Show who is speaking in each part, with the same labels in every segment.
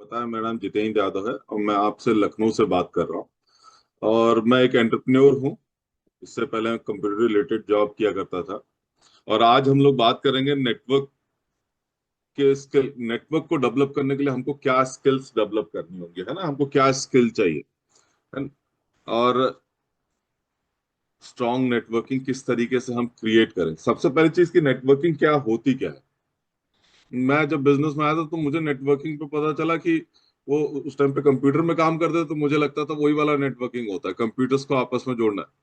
Speaker 1: पता है, मेरा नाम जितेंद्र यादव है और मैं आपसे लखनऊ से बात कर रहा हूँ। और मैं एक एंटरप्रेन्योर हूँ। इससे पहले मैं कंप्यूटर रिलेटेड जॉब किया करता था। और आज हम लोग बात करेंगे नेटवर्क के स्किल। नेटवर्क को डेवलप करने के लिए हमको क्या स्किल्स डेवलप करनी होंगी, है ना, हमको क्या स्किल चाहिए, है ना? और स्ट्रॉन्ग नेटवर्किंग किस तरीके से हम क्रिएट करें। सबसे पहली चीज की नेटवर्किंग क्या होती क्या है। मैं जब बिजनेस में आया था तो मुझे नेटवर्किंग पे पता चला कि वो उस टाइम पे कंप्यूटर में काम करते थे, तो मुझे लगता था वही वाला नेटवर्किंग होता है, कंप्यूटर्स को आपस में जोड़ना है।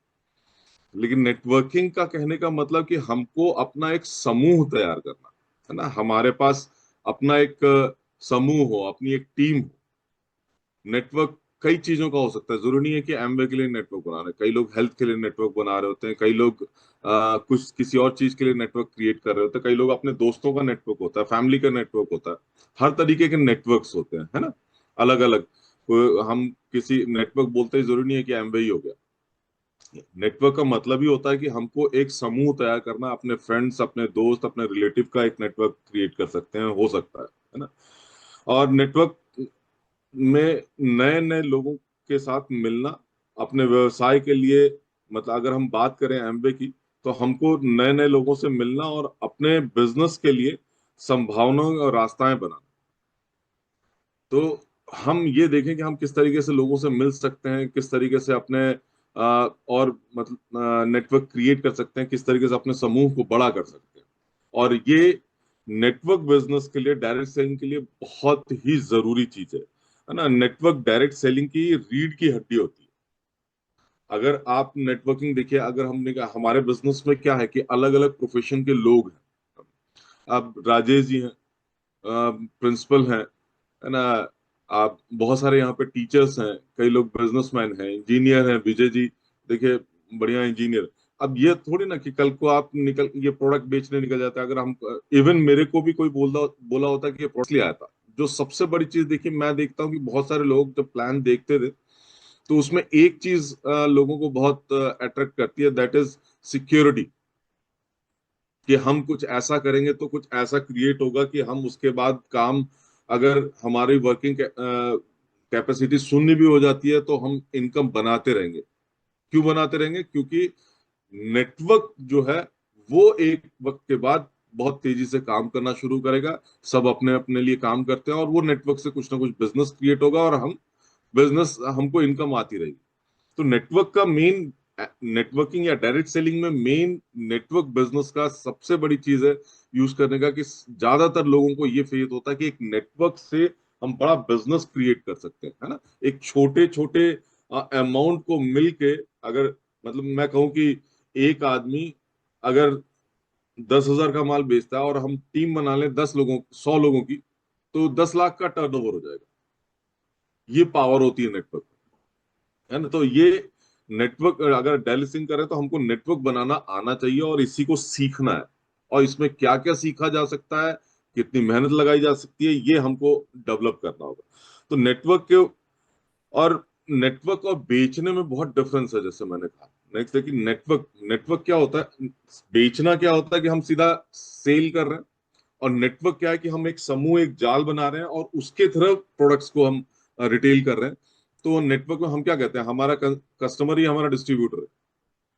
Speaker 1: लेकिन नेटवर्किंग का कहने का मतलब कि हमको अपना एक समूह तैयार करना, है ना, हमारे पास अपना एक समूह हो, अपनी एक टीम हो। नेटवर्क कई चीजों का हो सकता है, जरूरी नहीं है कि एमवे के लिए नेटवर्क बना रहे हैं। कई लोग हेल्थ के लिए नेटवर्क बना रहे होते हैं, कई लोग कुछ किसी और चीज के लिए नेटवर्क क्रिएट कर रहे होते हैं, कई लोग अपने दोस्तों का नेटवर्क होता है, फैमिली का नेटवर्क होता है। हर तरीके के नेटवर्क्स होते हैं, है ना, अलग अलग। हम किसी नेटवर्क बोलते ही जरूरी नहीं है कि एमवे ही हो गया। नेटवर्क का मतलब ही होता है कि हमको एक समूह तैयार करना, अपने फ्रेंड्स, अपने दोस्त, अपने रिलेटिव का एक नेटवर्क क्रिएट कर सकते हैं, हो सकता है ना। और नेटवर्क में नए नए लोगों के साथ मिलना, अपने व्यवसाय के लिए, मतलब अगर हम बात करें एमबे की, तो हमको नए नए लोगों से मिलना और अपने बिजनेस के लिए संभावनाओं और रास्ताएं बनाना। तो हम ये देखें कि हम किस तरीके से लोगों से मिल सकते हैं, किस तरीके से अपने और मतलब नेटवर्क क्रिएट कर सकते हैं, किस तरीके से अपने समूह को बड़ा कर सकते हैं। और ये नेटवर्क बिजनेस के लिए, डायरेक्ट सेलिंग के लिए बहुत ही जरूरी चीज है ना। नेटवर्क डायरेक्ट सेलिंग की रीढ़ की हड्डी होती है। अगर आप नेटवर्किंग देखिए, अगर हमने कहा हमारे बिजनेस में क्या है कि अलग अलग प्रोफेशन के लोग हैं। अब राजेश जी हैं, प्रिंसिपल हैं, है ना। आप बहुत सारे यहाँ पे टीचर्स हैं, कई लोग बिजनेसमैन हैं, इंजीनियर हैं, विजय जी देखिए, बढ़िया इंजीनियर। अब ये थोड़ी ना कि कल को आप निकल ये प्रोडक्ट बेचने निकल जाता है। अगर हम, इवन मेरे को भी कोई बोला बोला होता कि ये प्रोडक्ट ले आया था। जो सबसे बड़ी चीज देखिए, मैं देखता हूँ कि बहुत सारे लोग जब प्लान देखते थे, तो उसमें एक चीज लोगों को बहुत अट्रैक्ट करती है, दैट इज सिक्योरिटी। कि हम कुछ ऐसा करेंगे तो कुछ ऐसा क्रिएट होगा कि हम उसके बाद काम, अगर हमारी वर्किंग कैपेसिटी शून्य भी हो जाती है तो हम इनकम बनाते रहेंगे। क्यों बनाते रहेंगे? क्योंकि नेटवर्क जो है वो एक वक्त के बाद बहुत तेजी से काम करना शुरू करेगा। सब अपने अपने लिए काम करते हैं और वो नेटवर्क से कुछ ना कुछ बिजनेस क्रिएट होगा और हम बिजनेस, हमको इनकम आती रहेगी। तो नेटवर्क का मेन, नेटवर्किंग या डायरेक्ट सेलिंग में मेन नेटवर्क बिजनेस का सबसे बड़ी चीज है यूज करने का, कि ज्यादातर लोगों को ये फेथ होता है कि एक नेटवर्क से हम बड़ा बिजनेस क्रिएट कर सकते हैं, है ना। एक छोटे छोटे अमाउंट को मिलके, अगर मतलब मैं कहूँ कि एक आदमी अगर 10,000 का माल बेचता है और हम टीम बना लें 10 लोगों, 100 लोगों की, तो 10 लाख का टर्नओवर हो जाएगा। ये पावर होती है नेटवर्क, है ना। तो ये नेटवर्क अगर डेलिसिंग करें तो हमको नेटवर्क बनाना आना चाहिए और इसी को सीखना है। और इसमें क्या क्या सीखा जा सकता है, कितनी मेहनत लगाई जा सकती है, ये हमको डेवलप करना होगा। तो नेटवर्क के, और नेटवर्क और बेचने में बहुत डिफरेंस है, जैसे मैंने कहा। नेक्स्ट है कि नेटवर्क, नेटवर्क क्या होता है, बेचना क्या होता है कि हम सीधा सेल कर रहे हैं। और नेटवर्क क्या है कि हम एक समूह, एक जाल बना रहे हैं और उसके तरफ प्रोडक्ट्स को हम रिटेल कर रहे हैं। तो नेटवर्क में हम क्या कहते हैं, हमारा कस्टमर ही हमारा डिस्ट्रीब्यूटर है।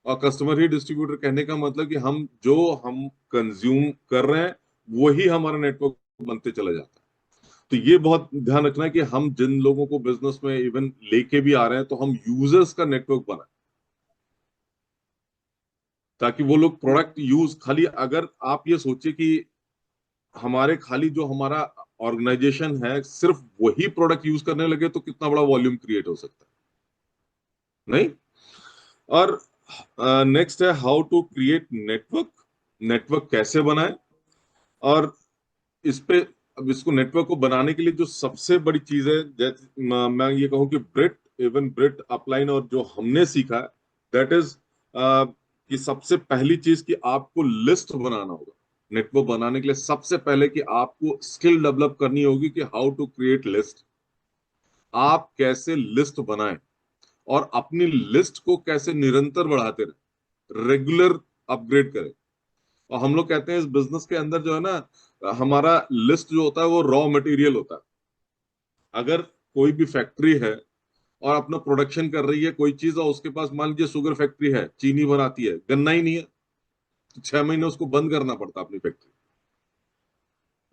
Speaker 1: और कस्टमर ही डिस्ट्रीब्यूटर कहने का मतलब कि हम जो हम कंज्यूम कर रहे हैं वही हमारा नेटवर्क बनते चला जाता है। तो ये बहुत ध्यान रखना है कि हम जिन लोगों को बिजनेस में इवन लेके भी आ रहे हैं, तो हम यूजर्स का नेटवर्क बनाए, ताकि वो लोग प्रोडक्ट यूज, खाली अगर आप ये सोचिए कि हमारे खाली जो हमारा ऑर्गेनाइजेशन है सिर्फ वही प्रोडक्ट यूज करने लगे, तो कितना बड़ा वॉल्यूम क्रिएट हो सकता है, नहीं। और नेक्स्ट है how to create network. Network कैसे बनाए। और इस पे, अब इसको नेटवर्क को बनाने के लिए जो सबसे बड़ी चीज है, जैसे मैं ये कहूँ कि ब्रिट, इवन ब्रिट अपलाइन और जो हमने सीखा है, दैट इज कि सबसे पहली चीज कि आपको लिस्ट बनाना होगा। नेटवर्क बनाने के लिए सबसे पहले कि आपको स्किल डेवलप करनी होगी कि हाउ टू क्रिएट लिस्ट। आप कैसे लिस्ट बनाएं और अपनी लिस्ट को कैसे निरंतर बढ़ाते रहे, रेगुलर अपग्रेड करें। और हम लोग कहते हैं इस बिजनेस के अंदर जो है ना, हमारा लिस्ट जो होता है वो रॉ मटेरियल होता है। अगर कोई भी फैक्ट्री है और अपना प्रोडक्शन कर रही है कोई चीज, और उसके पास मान लीजिए शुगर फैक्ट्री है, चीनी बनाती है, गन्ना ही नहीं है, तो 6 महीने उसको बंद करना पड़ता अपनी फैक्ट्री,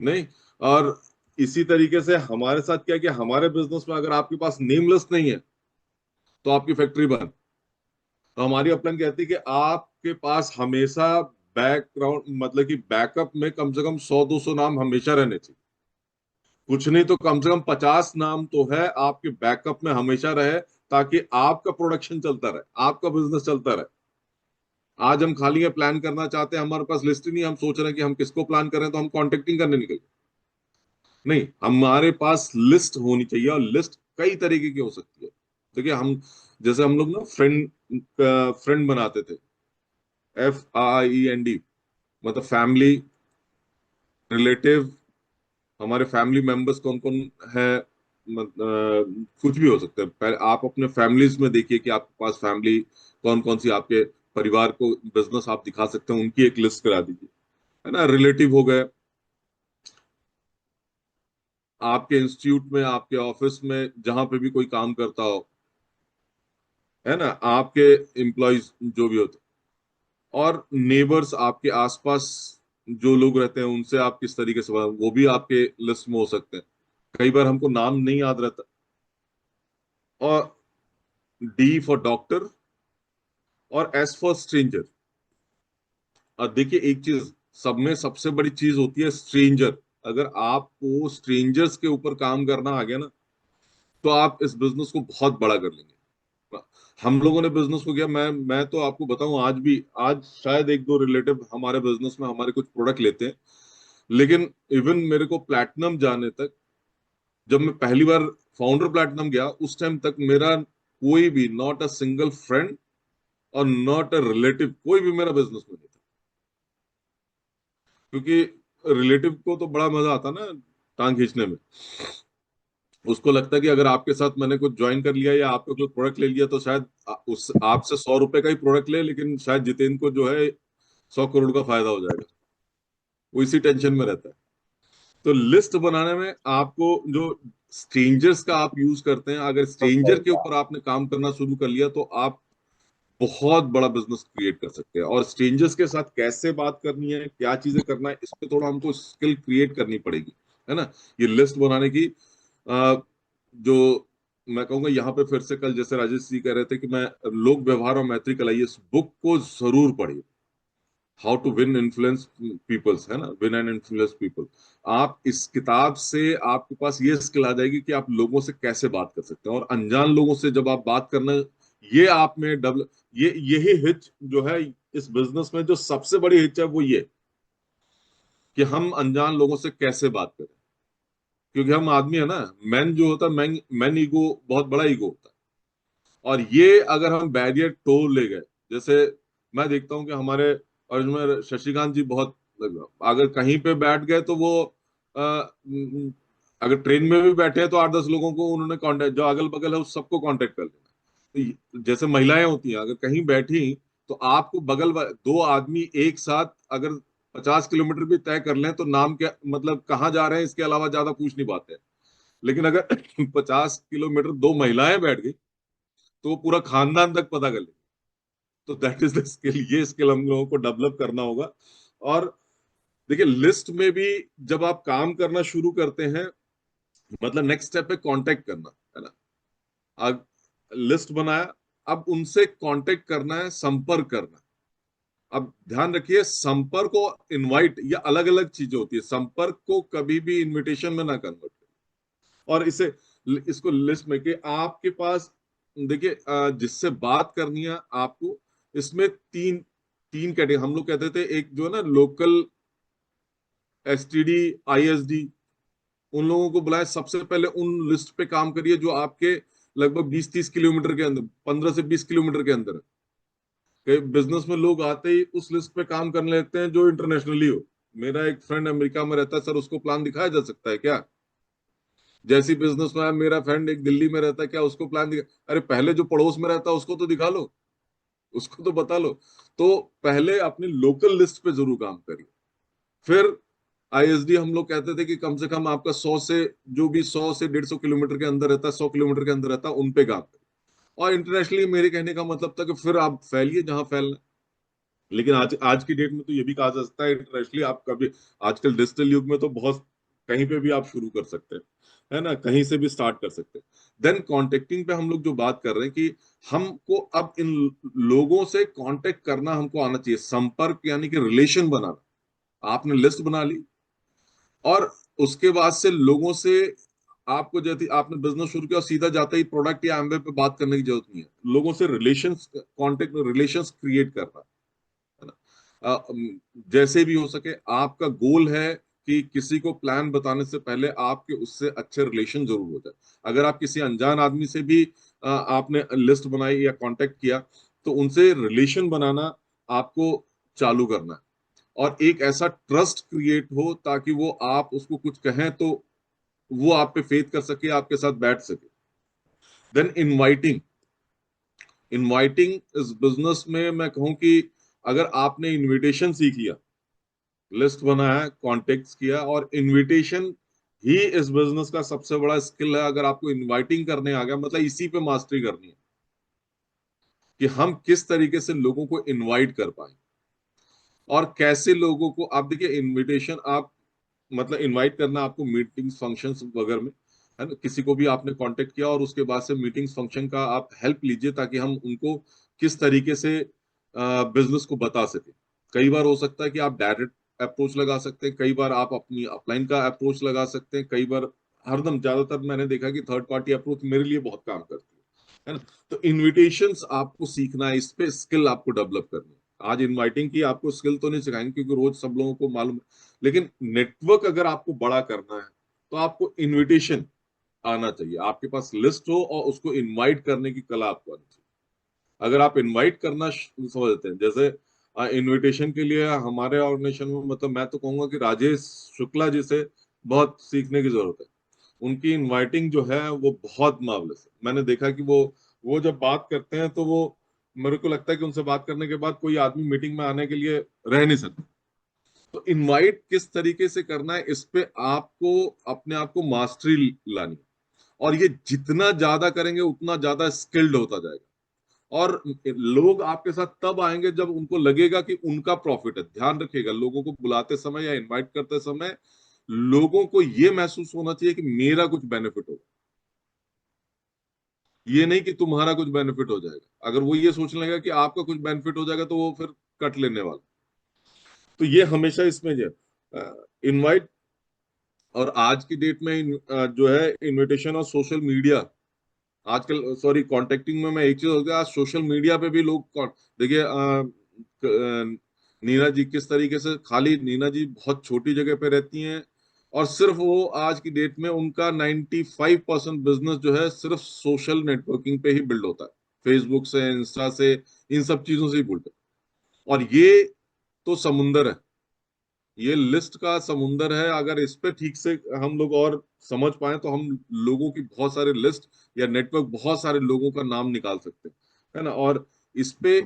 Speaker 1: नहीं। और इसी तरीके से हमारे साथ क्या है कि हमारे बिजनेस में अगर आपके पास नेम लिस्ट नहीं है तो आपकी फैक्ट्री बंद। तो हमारी अपलाइन कहती है कि आपके पास हमेशा बैकग्राउंड, मतलब कि बैकअप में कम से कम 100-200 नाम हमेशा रहने चाहिए। कुछ नहीं तो कम से कम 50 नाम तो है आपके बैकअप में हमेशा रहे, ताकि आपका प्रोडक्शन चलता रहे, आपका बिजनेस चलता रहे। आज हम खाली है प्लान करना चाहते हैं, हमारे पास लिस्ट ही नहीं, हम सोच रहे हैं कि हम किसको प्लान करें, तो हम कॉन्टेक्टिंग करने निकल गए। नहीं, हमारे पास लिस्ट होनी चाहिए, और लिस्ट कई तरीके की हो सकती है। देखिए हम, जैसे हम लोग ना फ्रेंड फ्रेंड बनाते थे, FRIEND, मतलब फैमिली, रिलेटिव, हमारे फैमिली मेंबर्स कौन कौन है, कुछ भी हो सकता है। पहले आप अपने फैमिलीज में देखिए कि आपके पास फैमिली कौन कौन सी, आपके परिवार को बिजनेस आप दिखा सकते हैं, उनकी एक लिस्ट करा दीजिए, है ना। रिलेटिव हो गए, आपके इंस्टीट्यूट में, आपके ऑफिस में जहां पे भी कोई काम करता हो, है ना, आपके एम्प्लॉयज जो भी होते, और नेबर्स, आपके आसपास जो लोग रहते हैं उनसे आप किस तरीके से, वो भी आपके लिस्ट में हो सकते हैं। कई बार हमको नाम नहीं याद रहता। और D फॉर डॉक्टर, और S फॉर स्ट्रेंजर। और देखिए एक चीज, सब में सबसे बड़ी चीज होती है स्ट्रेंजर। अगर आपको स्ट्रेंजर्स के ऊपर काम करना आ गया ना, तो आप इस बिजनेस को बहुत बड़ा कर लेंगे। हम लोगों ने बिजनेस को किया, मैं तो आपको बताऊं, आज भी, आज शायद एक दो रिलेटिव हमारे बिजनेस में हमारे कुछ प्रोडक्ट लेते हैं, लेकिन इवन मेरे को प्लैटिनम जाने तक, जब मैं पहली बार फाउंडर प्लैटिनम गया, उस टाइम तक मेरा कोई भी, नॉट अ सिंगल फ्रेंड और नॉट अ रिलेटिव, कोई भी मेरा बिजनेस में नहीं था। क्योंकि रिलेटिव को तो बड़ा मजा आता ना टांग खींचने में। उसको लगता है कि अगर आपके साथ मैंने कुछ ज्वाइन कर लिया या आपका कुछ प्रोडक्ट ले लिया, तो शायद उस आपसे 100 रुपए का ही प्रोडक्ट ले, लेकिन शायद जितेंद्र को जो है 100 करोड़ का फायदा हो जाएगा। वो इसी टेंशन में रहता है। तो लिस्ट बनाने में आपको जो स्ट्रेंजर्स का आप यूज करते हैं, अगर स्ट्रेंजर के ऊपर आपने काम करना शुरू कर लिया, तो आप बहुत बड़ा बिजनेस क्रिएट कर सकते हैं। और स्ट्रेंजर्स के साथ कैसे बात करनी है, क्या चीजें करना है, इस पे थोड़ा हमको स्किल क्रिएट करनी पड़ेगी, है ना। ये लिस्ट बनाने की जो मैं कहूंगा, यहाँ पे फिर से कल जैसे राजेश जी कह रहे थे कि मैं लोक व्यवहार और मैत्री कला, इस बुक को जरूर पढ़िए। How to win influence peoples, है ना, विन एंड इन्फ्लुएंस पीपल। आप इस किताब से, आपके पास ये स्किल आ जाएगी कि आप लोगों से कैसे बात कर सकते हैं, और अनजान लोगों से जब आप बात करना, ये आप में डेवलप, ये यही हिच जो है इस बिजनेस में, जो सबसे बड़ी हिच है वो ये, कि हम अनजान लोगों से कैसे बात करें। क्योंकि हम आदमी है ना, मैन जो होता है, मैन ईगो, बहुत बड़ा ईगो होता है। और ये अगर हम बैरियर तोड़ ले गए, जैसे मैं देखता हूँ कि हमारे, और इसमें शशिकांत जी बहुत, अगर कहीं पे बैठ गए तो वो अगर ट्रेन में भी बैठे हैं तो 8-10 लोगों को उन्होंने कांटेक्ट, जो अगल बगल है उस सबको कांटेक्ट कर लेना। तो जैसे महिलाएं होती हैं, अगर कहीं बैठी, तो आपको दो आदमी एक साथ अगर 50 किलोमीटर भी तय कर लें, तो नाम क्या, मतलब कहाँ जा रहे हैं, इसके अलावा ज्यादा पूछ नहीं पाते हैं। लेकिन अगर 50 किलोमीटर दो महिलाएं बैठ गई, तो वो पूरा खानदान तक पता कर ले। तो दैट इज द स्किल, ये स्किल हम लोगों को डेवलप करना होगा। और देखिए लिस्ट में भी जब आप काम करना शुरू करते हैं, मतलब नेक्स्ट स्टेप है कांटेक्ट करना, है ना। अब लिस्ट बनाया, अब उनसे कांटेक्ट करना है, संपर्क करना। अब ध्यान रखिए, संपर्क को इनवाइट, ये अलग अलग चीजें होती है। संपर्क को कभी भी इनविटेशन में ना कन्वर्ट करें। और इसे, इसको लिस्ट में, कि आपके पास, देखिए जिससे बात करनी है आपको, इसमें तीन तीन कैटेगरी हम लोग कहते थे। एक जो है ना लोकल, STD, ISD, उन लोगों को बुलाए, सबसे पहले उन लिस्ट पे काम करिए जो आपके लगभग 20-30 किलोमीटर के अंदर, 15 से 20 किलोमीटर के अंदर है। कई बिजनेस में लोग आते ही उस लिस्ट पे काम करने लगते हैं जो इंटरनेशनली हो। मेरा एक फ्रेंड अमेरिका में रहता है, सर उसको प्लान दिखाया जा सकता है क्या? जैसी बिजनेस में मेरा फ्रेंड एक दिल्ली में रहता है, क्या उसको प्लान दिखा? अरे पहले जो पड़ोस में रहता है उसको तो दिखा लो, उसको तो बता लो। तो पहले अपनी लोकल लिस्ट पे जरूर काम करिए। फिर आईएसडी हम लोग कहते थे कि कम से कम आपका 100 से, जो भी 100 से 150 किलोमीटर के अंदर रहता है, 100 किलोमीटर के अंदर रहता है, उन पे काम करें। और इंटरनेशनली मेरे कहने का मतलब था कि फिर आप फैलिए जहां फैलना है। लेकिन आज आज की डेट में तो ये भी कहा जा सकता है इंटरनेशनली आप कभी, आजकल डिजिटल युग में तो बहुत कहीं पे भी आप शुरू कर सकते हैं, है ना, कहीं से भी स्टार्ट कर सकते हैं। देन कॉन्टेक्टिंग पे हम लोग जो बात कर रहे हैं कि हमको अब इन लोगों से कांटेक्ट करना हमको आना चाहिए, संपर्क यानी कि रिलेशन बनाना। आपने लिस्ट बना ली और उसके बाद से लोगों से, आपको जैसे आपने बिजनेस शुरू किया और सीधा जाते ही प्रोडक्ट या एमवे पे बात करने की जरूरत नहीं है, लोगों से रिलेशंस, कांटेक्ट रिलेशंस क्रिएट करना, है ना। जैसे भी हो सके आपका गोल है कि किसी को प्लान बताने से पहले आपके उससे अच्छे रिलेशन जरूर हो जाए। अगर आप किसी अनजान आदमी से भी आपने लिस्ट बनाई या कांटेक्ट किया, तो उनसे रिलेशन बनाना आपको चालू करना है, और एक ऐसा ट्रस्ट क्रिएट हो ताकि वो आप उसको कुछ कहें तो वो आप पे फेथ कर सके, आपके साथ बैठ सके। देन इनवाइटिंग, इनवाइटिंग इस बिजनेस में मैं कहूं कि अगर आपने इनविटेशन सीख लिया, लिस्ट बनाया, कॉन्टेक्ट किया, और इनविटेशन ही इस बिजनेस का सबसे बड़ा स्किल है। अगर आपको इनवाइटिंग करने आ गया, मतलब इसी पे मास्टरी करनी है कि हम किस तरीके से लोगों को इनवाइट कर पाए, और कैसे लोगों को, आप देखिए इनविटेशन आप, मतलब इनवाइट करना आपको मीटिंग्स फंक्शंस वगैरह में, है ना, किसी को भी आपने कांटेक्ट किया और उसके बाद से मीटिंग्स फंक्शन का आप हेल्प लीजिए ताकि हम उनको किस तरीके से बिजनेस को बता सके। कई बार हो सकता है कि आप डायरेक्ट अप्रोच लगा सकते हैं, कई बार आप अपनी अपलाइन का अप्रोच लगा सकते हैं, कई बार, हरदम ज्यादातर मैंने देखा कि थर्ड पार्टी अप्रोच मेरे लिए बहुत काम करती है ना। तो इनविटेशंस आपको सीखना है, इस पे स्किल आपको डेवलप करनी है। आज इनवाइटिंग की आपको स्किल तो नहीं सिखाएंगे क्योंकि रोज सब लोगों को मालूम है, लेकिन नेटवर्क अगर आपको बड़ा करना है तो आपको इनविटेशन आना चाहिए, आपके पास लिस्ट हो और उसको इनवाइट करने की कला आपको आनी चाहिए। अगर आप इनवाइट करना समझते हैं, जैसे इनविटेशन के लिए हमारे ऑर्गेनाइजेशन में, मतलब मैं तो कहूंगा कि राजेश शुक्ला जी से बहुत सीखने की जरूरत है। उनकी इनवाइटिंग जो है वो बहुत मार्वलस है। मैंने देखा कि वो जब बात करते हैं तो वो, मेरे को लगता है कि उनसे बात करने के बाद कोई आदमी मीटिंग में आने के लिए रह नहीं सकता। तो इनवाइट किस तरीके से करना है, इस पे आपको अपने आप को मास्टरी लानी है। और ये जितना ज्यादा करेंगे उतना ज्यादा स्किल्ड होता जाएगा, और लोग आपके साथ तब आएंगे जब उनको लगेगा कि उनका प्रॉफिट है। ध्यान रखिएगा, लोगों को बुलाते समय या इनवाइट करते समय लोगों को ये महसूस होना चाहिए कि मेरा कुछ बेनिफिट होगा, ये नहीं कि तुम्हारा कुछ बेनिफिट हो जाएगा। अगर वो ये सोचने लगेगा कि आपका कुछ बेनिफिट हो जाएगा तो वो फिर कट लेने वाला। तो ये हमेशा इसमें जो इनवाइट, और आज की डेट में जो है इनविटेशन और सोशल मीडिया, आजकल सॉरी कॉन्टेक्टिंग में मैं एक चीज हो गया, आज सोशल मीडिया पे भी लोग देखिए नीना जी किस तरीके से, खाली नीना जी बहुत छोटी जगह पे रहती हैं और सिर्फ वो आज की डेट में उनका 95% बिजनेस जो है सिर्फ सोशल नेटवर्किंग पे ही बिल्ड होता है, फेसबुक से, इंस्टा से, इन सब चीजों से ही बिल्ड है। और ये तो समुंदर है, ये लिस्ट का समुंदर है। अगर इस पे ठीक से हम लोग और समझ पाए तो हम लोगों की बहुत सारे लिस्ट या नेटवर्क, बहुत सारे लोगों का नाम निकाल सकते हैं, है ना। और इस पे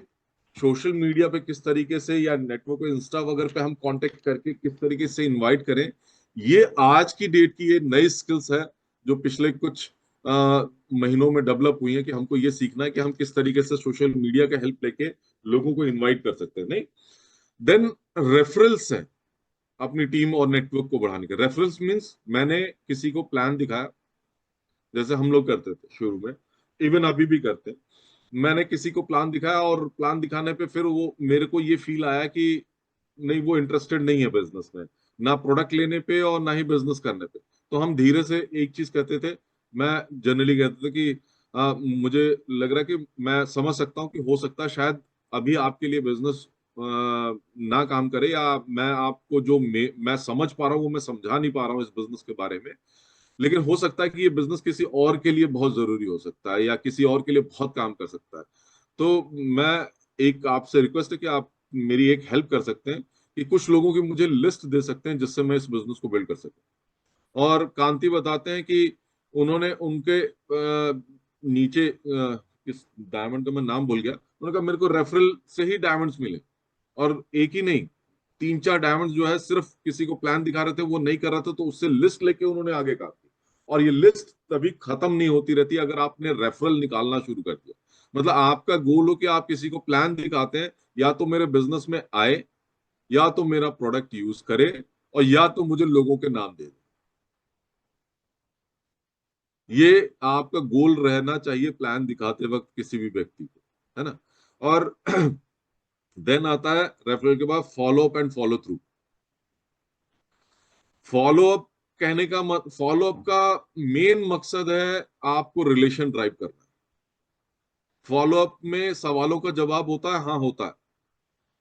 Speaker 1: सोशल मीडिया पे किस तरीके से, या नेटवर्क पे इंस्टा वगैरह पे हम कांटेक्ट करके किस तरीके से इनवाइट करें, ये आज की डेट की ये नई स्किल्स है जो पिछले कुछ महीनों में डेवलप हुई है, कि हमको ये सीखना है कि हम किस तरीके से सोशल मीडिया का हेल्प लेके लोगों को इनवाइट कर सकते हैं। नहीं, देन रेफरल्स है अपनी टीम और नेटवर्क को बढ़ाने के। रेफरेंस मींस मैंने किसी को प्लान दिखाया, जैसे हम लोग करते थे शुरू में, इवन अभी भी करते हैं। मैंने किसी को प्लान दिखाया और प्लान दिखाने पे फिर वो, मेरे को ये फील आया कि नहीं, वो इंटरेस्टेड नहीं है बिजनेस में, ना प्रोडक्ट लेने पे और ना ही बिजनेस करने पे। तो हम धीरे से एक चीज कहते थे, मैं जनरली कहते थे कि मुझे लग रहा है कि मैं समझ सकता हूँ कि हो सकता है शायद अभी आपके लिए बिजनेस ना काम करे, या मैं आपको जो मैं समझ पा रहा हूँ वो मैं समझा नहीं पा रहा हूँ इस बिजनेस के बारे में। लेकिन हो सकता है कि ये बिजनेस किसी और के लिए बहुत जरूरी हो सकता है, या किसी और के लिए बहुत काम कर सकता है। तो मैं, एक आपसे रिक्वेस्ट है कि आप मेरी एक हेल्प कर सकते हैं कि कुछ लोगों की मुझे लिस्ट दे सकते हैं जिससे मैं इस बिजनेस को बिल्ड कर सकूं। और कांति बताते हैं कि उन्होंने उनके नीचे किस डायमंड का मैं नाम भूल गया, उन्होंने कहा मेरे को रेफरल से ही डायमंड्स मिले, और एक ही नहीं, 3-4 डायमंड जो है सिर्फ किसी को प्लान दिखा रहे थे, वो नहीं कर रहा था, तो उससे लिस्ट लेके उन्होंने आगे काम किया। और ये लिस्ट तभी खत्म नहीं होती रहती अगर आपने रेफरल निकालना शुरू कर दिया। मतलब आपका गोल हो कि आप किसी को प्लान दिखाते हैं, या तो मेरे बिजनेस में आए, या तो मेरा प्रोडक्ट यूज करे, और या तो मुझे लोगों के नाम दे दे। ये आपका गोल रहना चाहिए प्लान दिखाते वक्त किसी भी व्यक्ति को, है ना। और देन आता है रेफरल के बाद follow up and follow through. Follow up follow up का मेन मकसद है आपको रिलेशन ड्राइव करना। फॉलो अप में सवालों का जवाब होता है, हाँ होता है,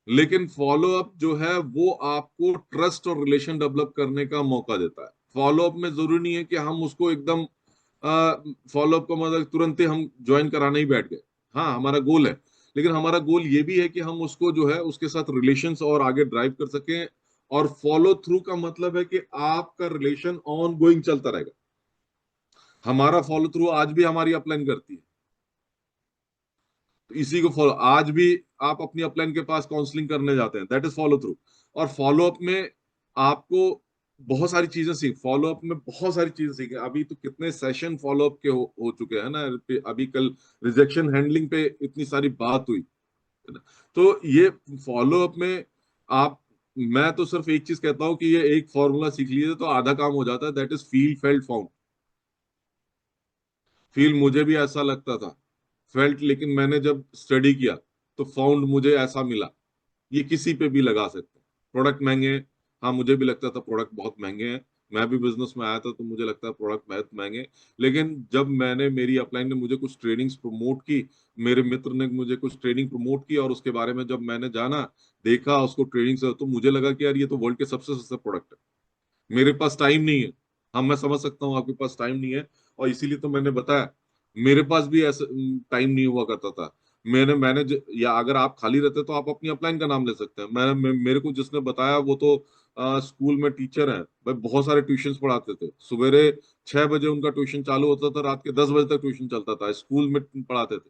Speaker 1: लेकिन फॉलो अप जो है वो आपको ट्रस्ट और रिलेशन डेवलप करने का मौका देता है। फॉलो अप में जरूरी नहीं है कि हम उसको एकदम फॉलो अप का मतलब तुरंत ही हम ज्वाइन कराने ही बैठ गए। हाँ, हमारा गोल है, लेकिन हमारा गोल ये भी है कि हम उसको जो है उसके साथ रिलेशंस और आगे ड्राइव कर सकें। और फॉलो थ्रू का मतलब है कि आपका रिलेशन ऑन गोइंग चलता रहेगा। हमारा फॉलो थ्रू आज भी हमारी अपलाइन करती है, तो इसी को फॉलो, आज भी आप अपनी अपलाइन के पास काउंसलिंग करने जाते हैं, दैट इज फॉलो थ्रू। और फॉलो अप में आपको बहुत सारी चीजें फॉलो अप में बहुत सारी चीजें सीखे। अभी तो कितने सेशन फॉलो अप के हो चुके हैं ना। अभी कल रिजेक्शन हैंडलिंग पे इतनी सारी बात हुई, है ना। तो ये फॉलो अप में आप, मैं तो सिर्फ एक चीज कहता हूँ कि ये एक फॉर्मूला सीख लीजिए तो आधा काम हो जाता है, that is feel felt found. Feel मुझे भी ऐसा लगता था, फेल्ट लेकिन मैंने जब स्टडी किया तो फाउंड मुझे ऐसा मिला। ये किसी पे भी लगा सकते हैं। प्रोडक्ट महंगे हैं, हाँ मुझे भी लगता था प्रोडक्ट बहुत महंगे हैं। मैं भी बिजनेस में आया था तो मुझे लगता है प्रोडक्ट बहुत महंगे हैं। लेकिन जब मैंने, मेरी अपलाइन ने मुझे कुछ ट्रेनिंग्स प्रमोट की, मेरे मित्र ने मुझे कुछ ट्रेनिंग प्रमोट की, और उसके बारे में जब मैंने जाना, देखा उसको ट्रेनिंग से, तो मुझे लगा कि यार ये तो वर्ल्ड के सबसे सस्ते प्रोडक्ट है। मेरे पास टाइम नहीं है। हाँ, मैं समझ सकता हूँ आपके पास टाइम नहीं है, और इसीलिए तो मैंने बताया मेरे पास भी ऐसा टाइम नहीं हुआ करता था। या अगर आप खाली रहते तो आप अपनी अपलाइन का नाम ले सकते हैं। मेरे को जिसने बताया वो तो स्कूल में टीचर हैं भाई, बहुत सारे ट्यूशन पढ़ाते थे। सवेरे 6 बजे उनका ट्यूशन चालू होता था, रात के 10 बजे तक ट्यूशन चलता था, स्कूल में पढ़ाते थे।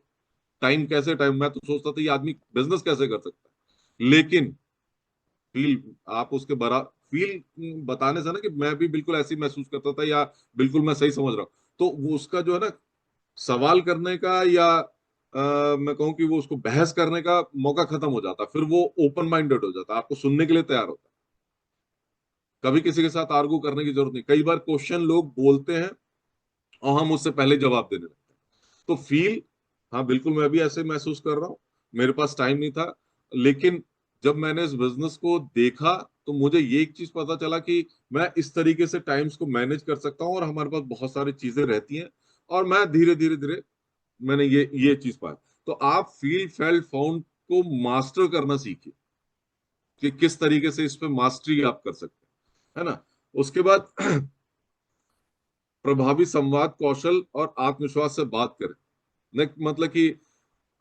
Speaker 1: टाइम, मैं तो सोचता था ये आदमी बिजनेस कैसे कर सकता है। लेकिन फील, आप उसके बरा फील बताने से ना, कि मैं भी बिल्कुल ऐसे ही महसूस करता था, या बिल्कुल मैं सही समझ रहा हूँ, तो वो उसका जो है ना सवाल करने का, या मैं कहूँ कि वो उसको बहस करने का मौका खत्म हो जाता, फिर वो ओपन माइंडेड हो जाता, आपको सुनने के लिए तैयार होता। कभी किसी के साथ आर्गू करने की जरूरत नहीं। कई बार क्वेश्चन लोग बोलते हैं और हम उससे पहले जवाब देने लगते हैं। तो फील, हाँ बिल्कुल मैं भी ऐसे महसूस कर रहा हूँ। मेरे पास टाइम नहीं था, लेकिन जब मैंने इस बिजनेस को देखा तो मुझे ये एक चीज पता चला कि मैं इस तरीके से टाइम्स को मैनेज कर सकता हूँ, और हमारे पास बहुत सारी चीजें रहती हैं। और मैं धीरे धीरे धीरे मैंने ये चीज पाई। तो आप फील फेल्ट फाउंड को मास्टर करना सीखिए, कि किस तरीके से इस पे मास्टरी आप कर सकते हैं, है ना। उसके बाद प्रभावी संवाद कौशल और आत्मविश्वास से बात करें। मतलब कि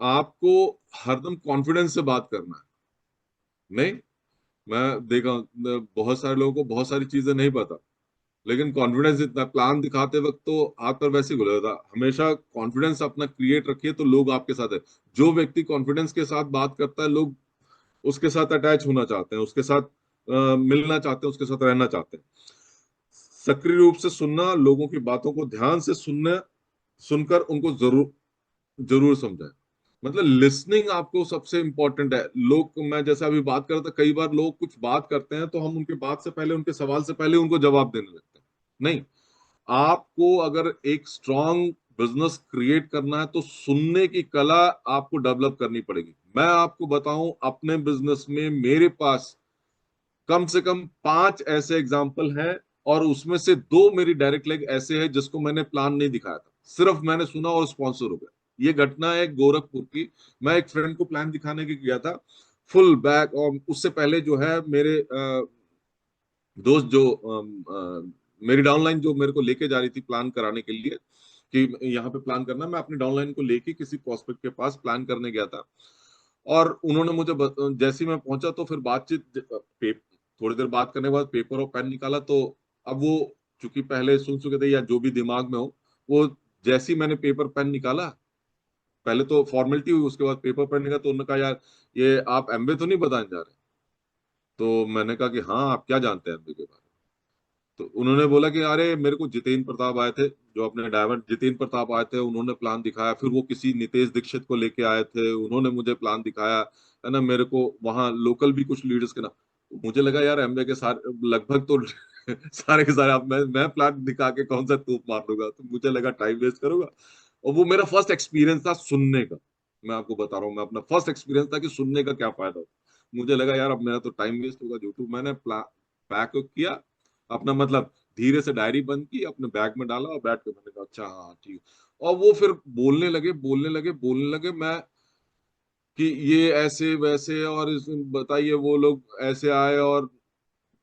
Speaker 1: आपको हरदम कॉन्फिडेंस से बात करना है। नहीं, मैं देखा बहुत सारे लोगों को बहुत सारी चीजें नहीं पता, लेकिन कॉन्फिडेंस इतना, प्लान दिखाते वक्त तो हाथ पर वैसे ही घुल जाता। हमेशा कॉन्फिडेंस अपना क्रिएट रखिए तो लोग आपके साथ है। जो व्यक्ति कॉन्फिडेंस के साथ बात करता है, लोग उसके साथ अटैच होना चाहते हैं, उसके साथ मिलना चाहते हैं, उसके साथ रहना चाहते हैं। सक्रिय रूप से सुनना, लोगों की बातों को ध्यान से सुनना, सुनकर उनको जरूर जरूर समझाएं। मतलब लिसनिंग आपको सबसे इंपॉर्टेंट है। लोग, मैं जैसे अभी बात कर रहा था, कई बार लोग कुछ बात करते हैं तो हम उनके बात से पहले, उनके सवाल से पहले उनको जवाब देने लगते हैं। नहीं, आपको अगर एक स्ट्रांग बिजनेस क्रिएट करना है तो सुनने की कला आपको डेवलप करनी पड़ेगी। मैं आपको बताऊं, अपने बिजनेस में मेरे पास कम से कम 5 ऐसे एग्जाम्पल हैं, और उसमें से 2 मेरी डायरेक्ट लेग ऐसे हैं जिसको मैंने प्लान नहीं दिखाया था, सिर्फ मैंने सुना और स्पॉन्सर हो गया। ये घटना है गोरखपुर की। मैं एक फ्रेंड को प्लान दिखाने के गया था, फुल बैक। और उससे पहले जो है मेरे दोस्त जो मेरी डाउनलाइन जो मेरे को लेके जा रही थी प्लान कराने के लिए, कि यहाँ पे प्लान करना, मैं अपनी डाउनलाइन को लेके किसी प्रोस्पेक्ट के पास प्लान करने गया था। और उन्होंने मुझे जैसे ही मैं पहुंचा तो फिर थोड़ी देर बात करने के बाद पेपर और पेन निकाला। तो अब वो चूंकि पहले सुन चुके थे या जो भी दिमाग में हो, वो जैसे ही मैंने पेपर पेन निकाला, पहले तो फॉर्मेलिटी हुई, उसके बाद पेपर पेन निकाला, तो उन्होंने कहा यार ये आप एमबे तो नहीं बताने जा रहे। तो मैंने कहा कि हाँ, आप क्या जानते हैं एमबे के बारे में? तो उन्होंने बोला कि अरे मेरे को जितेंद्र प्रताप आए थे, जो अपने डायमंड, जितेंद्र प्रताप आए थे, उन्होंने प्लान दिखाया, फिर वो किसी नितेश दीक्षित को लेके आए थे, उन्होंने मुझे प्लान दिखाया, है ना, मेरे को वहां लोकल भी कुछ लीडर्स के ना, मुझे लगा यार एमबे के सारे लगभग तो सारे के सारे, अब मैं प्लान दिखा के कौन सा तूप मार दूंगा, तो मुझे लगा टाइम वेस्ट करूंगा। और वो मेरा फर्स्ट एक्सपीरियंस था सुनने का। मैं आपको बता रहा हूँ, मैं अपना फर्स्ट एक्सपीरियंस था कि सुनने का क्या फायदा होता। मुझे लगा यार अब मेरा तो टाइम वेस्ट होगा, जो मैंने पैक किया अपना, मतलब धीरे से डायरी बंद की, अपने बैग में डाला और बैठ के मैंने कहा अच्छा हाँ ठीक। और वो फिर बोलने लगे मैं कि ये ऐसे वैसे, और बताइए वो लोग ऐसे आए, और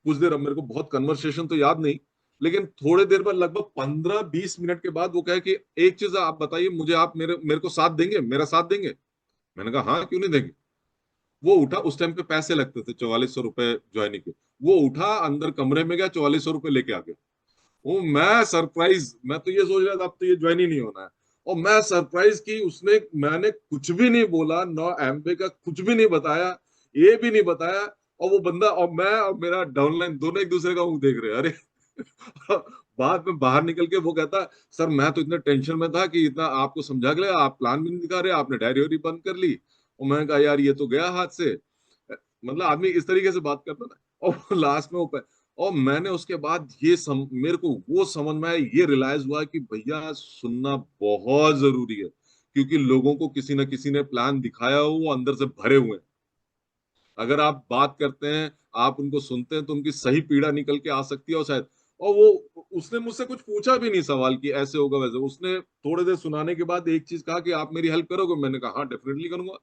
Speaker 1: कुछ देर, अब मेरे को बहुत कन्वर्सेशन तो याद नहीं, लेकिन थोड़े देर बाद लगभग 15-20 मिनट के बाद वो कहे कि एक चीज आप बताइए मुझे, आप मेरे मेरे को साथ देंगे, मेरा साथ देंगे? मैंने कहा हाँ, क्यों नहीं देंगे। वो उठा, उस टाइम पे पैसे लगते थे 4400 रुपए ज्वाइनिंग के। वो उठा, अंदर कमरे में गया, 4400 रुपए लेके आ गया। वो मैं सरप्राइज, मैं तो ये सोच रहा था अब तो ये ज्वाइन ही नहीं होना है। और मैं सरप्राइज की उसने, मैंने कुछ भी नहीं बोला, नौ एम्बे का कुछ भी नहीं बताया, ये भी नहीं बताया। और वो बंदा और मैं और मेरा डाउनलाइन दोनों एक दूसरे का मुंह देख रहे हैं, अरे। बाद में बाहर निकल के वो कहता, सर मैं तो इतना टेंशन में था कि इतना आपको समझा के, आप प्लान भी नहीं दिखा रहे, आपने डायरी वायरी बंद कर ली। और मैंने कहा यार ये तो गया हाथ से। मतलब आदमी इस तरीके से बात करता ना। और लास्ट में वो, और मैंने उसके बाद मेरे को वो समझ में आया, ये रियलाइज हुआ कि भैया सुनना बहुत जरूरी है, क्योंकि लोगों को किसी ना किसी ने प्लान दिखाया हो, वो अंदर से भरे हुए हैं। अगर आप बात करते हैं, आप उनको सुनते हैं, तो उनकी सही पीड़ा निकल के आ सकती है। और शायद, और वो, उसने मुझसे कुछ पूछा भी नहीं सवाल कि ऐसे होगा वैसे, उसने थोड़ी देर सुनाने के बाद एक चीज कहा कि आप मेरी हेल्प करोगे? मैंने कहा हाँ डेफिनेटली करूंगा।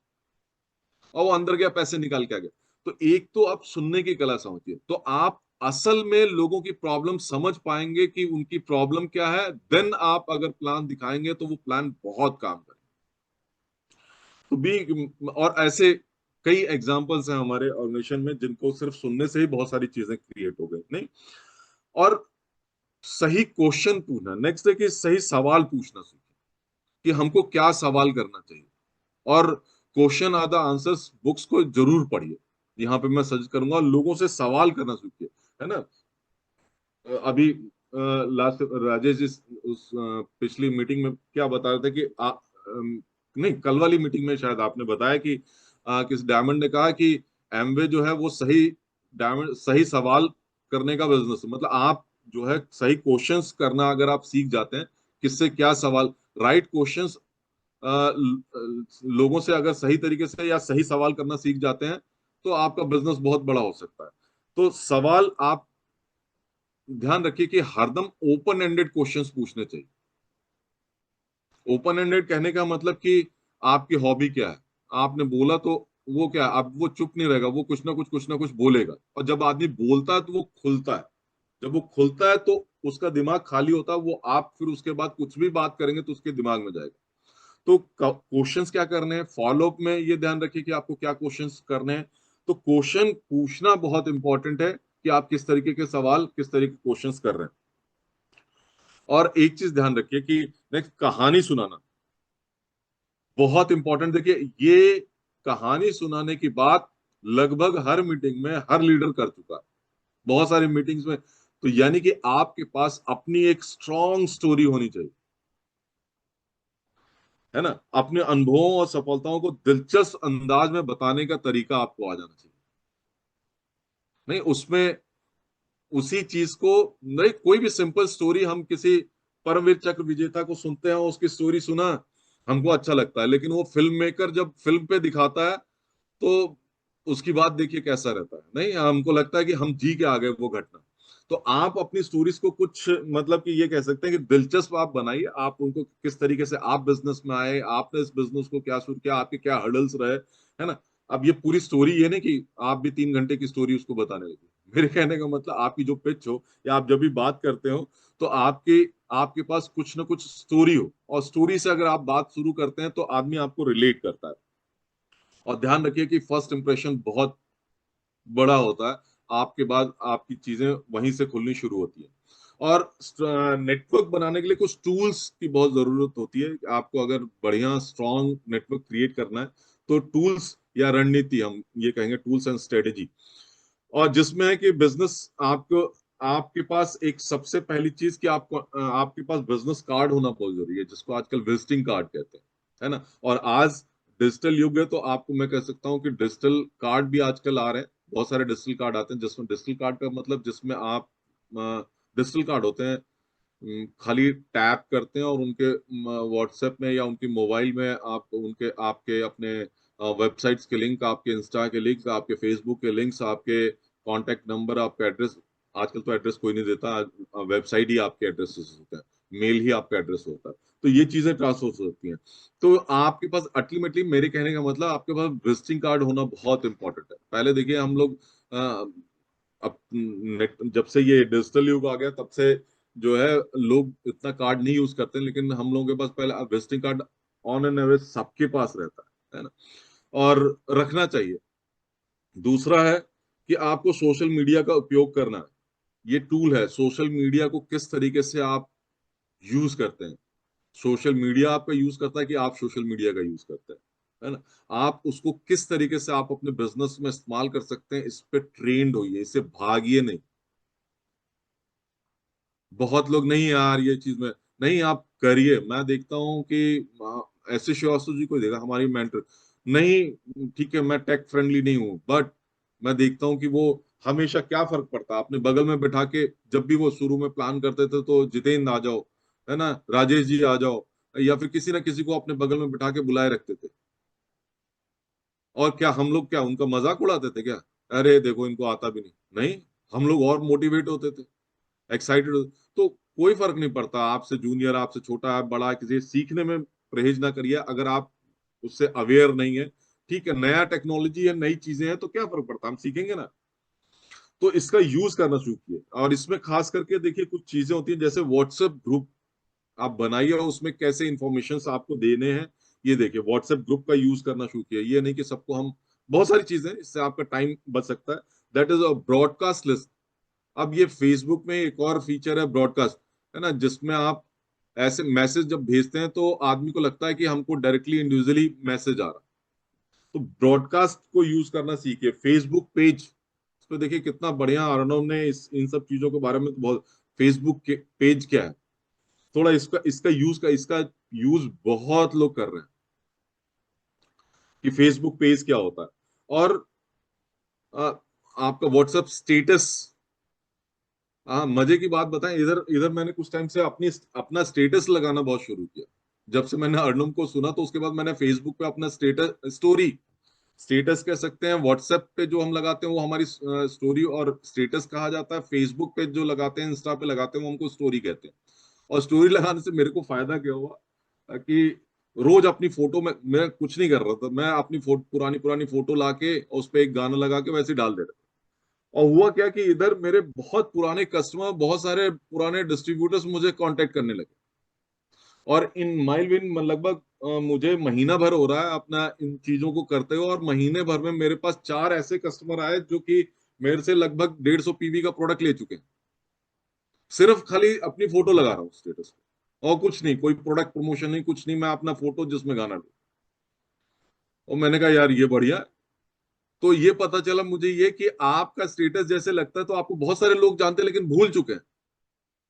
Speaker 1: और वो अंदर गया, पैसे निकाल के आ गया। तो एक तो आप सुनने की कला समझिए, तो आप असल में लोगों की प्रॉब्लम समझ पाएंगे कि उनकी प्रॉब्लम क्या है, देन आप अगर प्लान दिखाएंगे तो वो प्लान बहुत काम करेगा। तो बी, और ऐसे कई एग्जांपल्स हैं हमारे ऑर्गेनाइजेशन में, जिनको सिर्फ सुनने से ही बहुत सारी चीजें क्रिएट हो गई नहीं। और सही क्वेश्चन पूछना, नेक्स्ट है कि सही सवाल पूछना सीखें कि हमको क्या सवाल करना चाहिए। और question are the answers books को जरूर पढ़िए, यहाँ पे मैं सजेस्ट करूंगा, लोगों से सवाल करना सीखिए, है ना। अभी लास्ट राजेश जी पिछली मीटिंग में क्या बता रहे थे कि नहीं, कल वाली मीटिंग में शायद आपने बताया कि किस डायमंड ने कहा कि एमवे जो है वो सही, डायमंड सही सवाल करने का बिजनेस, मतलब आप जो है सही क्वेश्चंस करना अगर आप सीख जाते हैं, किससे क्या सवाल, राइट क्वेश्चंस, लोगों से अगर सही तरीके से या सही सवाल करना सीख जाते हैं, तो आपका बिजनेस बहुत बड़ा हो सकता है। तो सवाल आप ध्यान रखिए कि हरदम ओपन एंडेड क्वेश्चंस पूछने चाहिए। ओपन एंडेड कहने का मतलब कि आपकी हॉबी क्या है, आपने बोला तो वो क्या है, अब वो चुप नहीं रहेगा, वो कुछ ना कुछ बोलेगा। और जब आदमी बोलता है तो वो खुलता है, जब वो खुलता है तो उसका दिमाग खाली होता है, वो आप फिर उसके बाद कुछ भी बात करेंगे तो उसके दिमाग में जाएगा। तो क्वेश्चंस क्या करने हैं, फॉलोअप में ये ध्यान रखिए कि आपको क्या क्वेश्चंस करने हैं। तो क्वेश्चन पूछना बहुत इंपॉर्टेंट है कि आप किस तरीके के सवाल, किस तरीके के क्वेश्चंस कर रहे हैं। और एक चीज ध्यान रखिए कि नेक्स्ट, कहानी सुनाना बहुत इंपॉर्टेंट। देखिए, ये कहानी सुनाने की बात लगभग हर मीटिंग में हर लीडर कर चुका है, बहुत सारी मीटिंग्स में। तो यानी कि आपके पास अपनी एक स्ट्रॉन्ग स्टोरी होनी चाहिए, है ना। अपने अनुभवों और सफलताओं को दिलचस्प अंदाज में बताने का तरीका आपको आ जाना चाहिए। नहीं उसमें, उसी चीज को, नहीं कोई भी सिंपल स्टोरी, हम किसी परमवीर चक्र विजेता को सुनते हैं, उसकी स्टोरी सुना, हमको अच्छा लगता है, लेकिन वो फिल्म मेकर जब फिल्म पे दिखाता है, तो उसकी बात देखिए कैसा रहता है। नहीं, हमको लगता है कि हम जी के आ गए वो घटना। तो आप अपनी स्टोरीज को कुछ, मतलब कि ये कह सकते हैं कि दिलचस्प आप बनाइए, आप उनको किस तरीके से आप बिजनेस में आए, आपने इस बिजनेस को क्या शुरू किया, आपके क्या हर्डल्स रहे, है ना। अब ये पूरी स्टोरी ये नहीं कि आप भी 3 घंटे की स्टोरी उसको बताने लगे। मेरे कहने का मतलब, आपकी जो पिच हो या आप जब भी बात करते हो, तो आपके आपके पास कुछ ना कुछ स्टोरी हो, और स्टोरी से अगर आप बात शुरू करते हैं तो आदमी आपको रिलेट करता है। और ध्यान रखिए कि फर्स्ट इंप्रेशन बहुत बड़ा होता है, आपके बाद आपकी चीजें वहीं से खुलनी शुरू होती है। और नेटवर्क बनाने के लिए कुछ टूल्स की बहुत जरूरत होती है। आपको अगर बढ़िया स्ट्रॉन्ग नेटवर्क क्रिएट करना है, तो टूल्स या रणनीति, हम ये कहेंगे टूल्स एंड स्ट्रेटेजी, और जिसमें है कि बिजनेस आपको, आपके पास एक सबसे पहली चीज कि आपको आपके पास बिजनेस कार्ड होना बहुत जरूरी है, जिसको आजकल विजिटिंग कार्ड कहते हैं, है ना। और आज डिजिटल युग है, तो आपको मैं कह सकता हूँ कि डिजिटल कार्ड भी आजकल आ रहे हैं, बहुत सारे डिजिटल कार्ड आते हैं, जिसमें डिजिटल कार्ड का मतलब जिसमें आप डिजिटल कार्ड होते हैं, खाली टैप करते हैं और उनके व्हाट्सएप में या उनके मोबाइल में आप उनके आपके अपने वेबसाइट्स के लिंक, आपके इंस्टा के लिंक, आपके फेसबुक के लिंक्स, आपके कांटेक्ट नंबर, आपका एड्रेस, आजकल तो एड्रेस कोई नहीं देता, वेबसाइट ही आपके एड्रेस होता है, मेल ही आपका एड्रेस होता है, तो ये चीजें ट्रांसफर हो सकती हैं। तो आपके पास अल्टीमेटली, मेरे कहने का मतलब, आपके पास विजिटिंग कार्ड होना बहुत इंपॉर्टेंट है। पहले देखिए हम लोग अब नेट, जब से ये डिजिटल युग आ गया तब से जो है लोग इतना कार्ड नहीं यूज करते, लेकिन हम लोगों के पास पहले visiting card on an average सबके पास रहता है ना, और रखना चाहिए। दूसरा है कि आपको सोशल मीडिया का उपयोग करना है। ये टूल है, सोशल मीडिया को किस तरीके से आप यूज करते हैं। सोशल मीडिया आपका यूज करता है कि आप सोशल मीडिया का यूज करते हैं, है ना। आप उसको किस तरीके से आप अपने बिजनेस में इस्तेमाल कर सकते हैं, इस पे ट्रेंड होइए, इससे भागिए नहीं। बहुत लोग, नहीं यार ये चीज में नहीं, आप करिए। मैं देखता हूँ कि ऐसे श्रीवास्तव जी को देखा, हमारी मेंटर, नहीं ठीक है मैं टेक फ्रेंडली नहीं हूँ, बट मैं देखता हूँ कि वो हमेशा, क्या फर्क पड़ता, अपने बगल में बैठा के, जब भी वो शुरू में प्लान करते थे तो जितेंद्र आ जाओ, है ना, राजेश जी आ जाओ, या फिर किसी ना किसी को अपने बगल में बिठा के बुलाए रखते थे। और क्या हम लोग क्या उनका मजाक उड़ाते थे क्या? अरे देखो इनको आता भी नहीं, नहीं, हम लोग और मोटिवेट होते थे, एक्साइटेड। तो कोई फर्क नहीं पड़ता, आपसे जूनियर, आपसे छोटा है, बड़ा, किसी सीखने में परहेज ना करिए अगर आप उससे अवेयर नहीं है। ठीक है, नया टेक्नोलॉजी है, नई चीजें हैं, तो क्या फर्क पड़ता है, हम सीखेंगे ना। तो इसका यूज करना शुरू किए, और इसमें खास करके देखिए कुछ चीजें होती हैं, जैसे व्हाट्सएप ग्रुप आप बनाइए और उसमें कैसे इंफॉर्मेशन आपको देने हैं, ये देखिए व्हाट्सएप ग्रुप का यूज करना शुरू किया। ये नहीं कि सबको हम, बहुत सारी चीजें, इससे आपका टाइम बच सकता है। That is a broadcast list. अब ये फेसबुक में एक और फीचर है ब्रॉडकास्ट, है ना, जिसमें आप ऐसे मैसेज जब भेजते हैं तो आदमी को लगता है कि हमको डायरेक्टली इंडिविजुअली मैसेज आ रहा है। तो ब्रॉडकास्ट को यूज करना सीखिए। फेसबुक पेज, इस पे देखिए कितना बढ़िया अर्णव ने इस इन सब चीजों के बारे में तो बहुत, फेसबुक के पेज क्या है, थोड़ा इसका इसका यूज बहुत लोग कर रहे हैं कि फेसबुक पेज क्या होता है। और आ, आपका व्हाट्सएप स्टेटस, हाँ मजे की बात बताएं, इधर इधर मैंने कुछ टाइम से अपना स्टेटस लगाना बहुत शुरू किया। जब से मैंने अर्णव को सुना तो उसके बाद मैंने फेसबुक पे अपना स्टेटस, स्टोरी, स्टेटस कह सकते हैं, व्हाट्सएप पे जो हम लगाते हैं वो हमारी स्टोरी और स्टेटस कहा जाता है, फेसबुक पे जो लगाते हैं, इंस्टा पे लगाते हैं, वो हमको स्टोरी कहते हैं। और स्टोरी लगाने से मेरे को फायदा क्या हुआ कि रोज अपनी फोटो में, मैं कुछ नहीं कर रहा था, मैं अपनी पुरानी पुरानी फोटो लाके और उस पर एक गाना लगा के वैसे ही डाल दे रहा था। और हुआ क्या कि इधर मेरे बहुत पुराने कस्टमर, बहुत सारे पुराने डिस्ट्रीब्यूटर्स मुझे कांटेक्ट करने लगे। और इन माइल विन लगभग मुझे महीना भर हो रहा है अपना इन चीजों को करते हुए, और महीने भर में मेरे पास 4 ऐसे कस्टमर आए जो कि मेरे से लगभग 150 पीवी का प्रोडक्ट ले चुके हैं। सिर्फ खाली अपनी फोटो लगा रहा हूँ स्टेटस पे, और कुछ नहीं, कोई प्रोडक्ट प्रमोशन नहीं, कुछ नहीं, मैं अपना फोटो जिसमें गाना लूँ। और मैंने कहा यार ये बढ़िया है। तो ये पता चला मुझे ये कि आपका स्टेटस जैसे लगता है तो आपको बहुत सारे लोग जानते हैं लेकिन भूल चुके हैं।